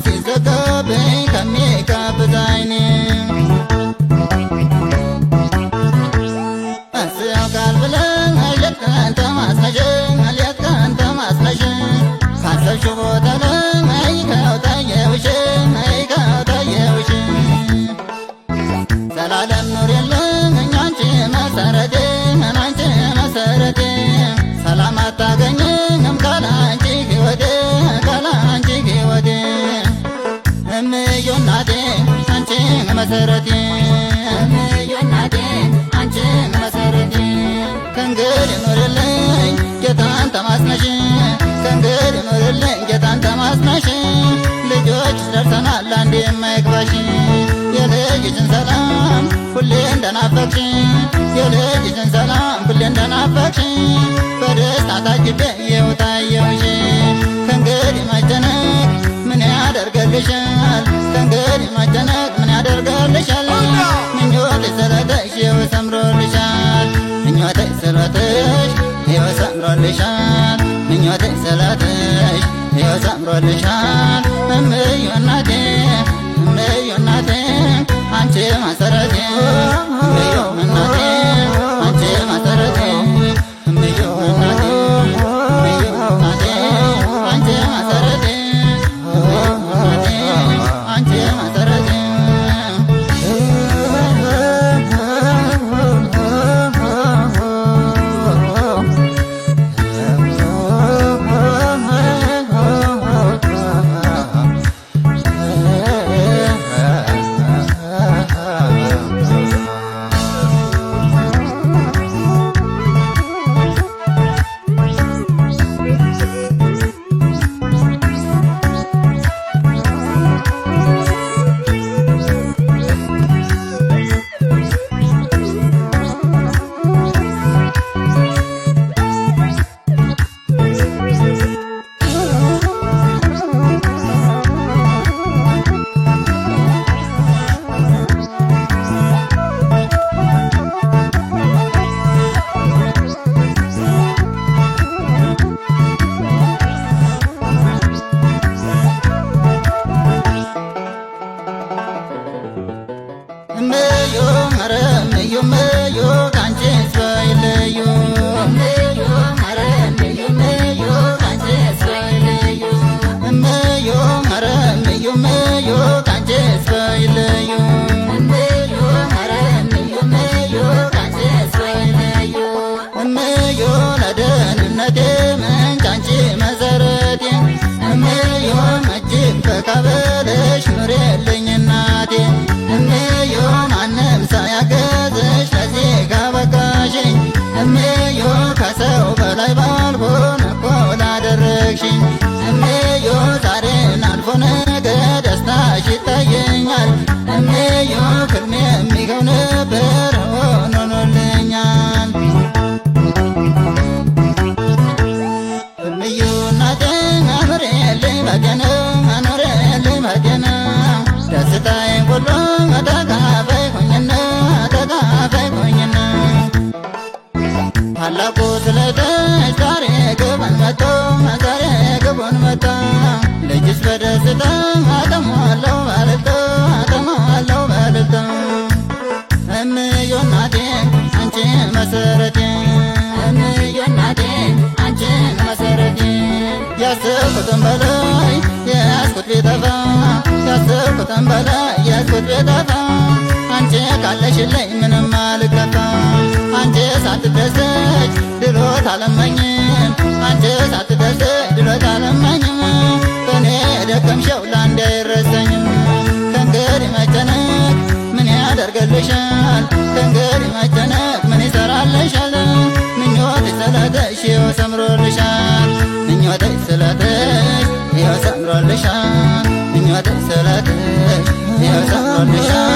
ሲዘጋብኝ ከሚጋብዝ ዓይኔ ያውቃል ብለን ሌት ቀን ተማጽነሽ ሌት ቀን ተማጽነሽ ካሰብሽው ቦታ ላይ አይከው ታየውሽ አይከው ታየውሽ ዘላለም ኑሪልኝ አንቺ መሰረቴ አንቺ መሰረቴ ሰላም አታገኝም ካላንቺ ሕይወቴ ካላንቺ ሕይወቴ እምዬ እናቴ አንቺ መሰረቴ እምዬ እናቴ አንቺ መሰረቴ ከእንግዲህ ኑሪልኝ ጌታን ተማጽነሽ ከእንግዲህ ኑሪልኝ ጌታን ተማጽነሽ ልጆች ደርሰናል አንዴ የማይግባሽ የልጅሽን ሰላም ሁሌ እንደናፈቅሽ የልጅሽን ሰላም ሁሌ እንደናፈቅሽ በደስታ ታጅቤ ይኸው ታየሁሽ ከእንግዲህ መጨነቅ ምን ያደርገልሻል ከእንግዲህ መጨነቅ ምን ያደርገልሻል ምኞትሽ ስለተሽ ይኸው ሰምሮልሻል ምኞትሽ ስለተሽ ይኸው ሰምሮልሻል ምኞትሽ ስለተሽ ይኸው ሰምሮልሻል እምዬ እናቴ እምዬ እናቴ አንቺ መሰረቴ እምዬ እናቴ አንቺ መሰረቴ እምዬ እናቴ እምዬ እናቴ አንቺ መሰረቴ እምዬ እናቴ አንቺ መሰረቴ እምዬ ኧረ እምዬ እምዬ ካንቺስ ባይለዩ እምዬ ኧረ እምዬ እምዬ ካንቺስ ባይለዩ እምዬ ኧረ እምዬ እምዬ ካንቺስ ባይለዩ እምዬ ኧረ እምዬ እምዬ ካንቺስ ባይለዩ እምዬ ለደህንነቴ ምንጭ አንቺ መሰረቴ እምዬ እጅግ በካበለሽ ኑሪልኝ እናቴ እምዬ ማንም ሳያገዝሽ ለዚህ ካበቃሽኝ እምዬ ከሰው በላይ ባልሆን እኮ ላደረግሽኝ እምዬ ዛሬን አልፎ ነገ ደስታሽ ይታየኛል እምዬ ሕልሜ የሚገው ነበር ሆኖልኛል እምዬ እናቴ አኑሪልኝ በጤና አኑሪልኝ በጤና ደስታዬን ሁሉ ተካፋይ ሆኝና ተካፋይ ሆኝና ታላቁ ስለትሽ ዛሬ ግቡን መቶ ዛሬ ግቡን መቶ ልጅሽ በደስታ አተሟለው በልቶ አተሟለው በልቶ እምዬ እናቴ አንቺ መሰረቴ እምዬ እናቴ አንቺ መሰረቴ ያሰብኩትን በላይ የያዝኩት ቢጠፋ ያሰብኩትን በላይ የያዝኩት ቢጠፋ አንቺ ካለሽልኝ ምንም አልከፋ አንቺ ሳትደሰች ድሎት አልመኝም አንቺ ሳትደሰች ድሎት አልመኝም በእኔ የደከምሽው ለአንዴ አይረሳኝም ከእንግዲህ መጨነቅ ምን ያደርገልሻል ከእንግዲህ መጨነቅ ምን ይሰራልሻል ምኞትሽ ስለተሽ ይኸው ሰምሮልሻል ምኞትሽ ስለተሽ ይኸው ሰምሮልሻል ምኞትሽ ስለተሽ ይኸው ሰምሮልሻል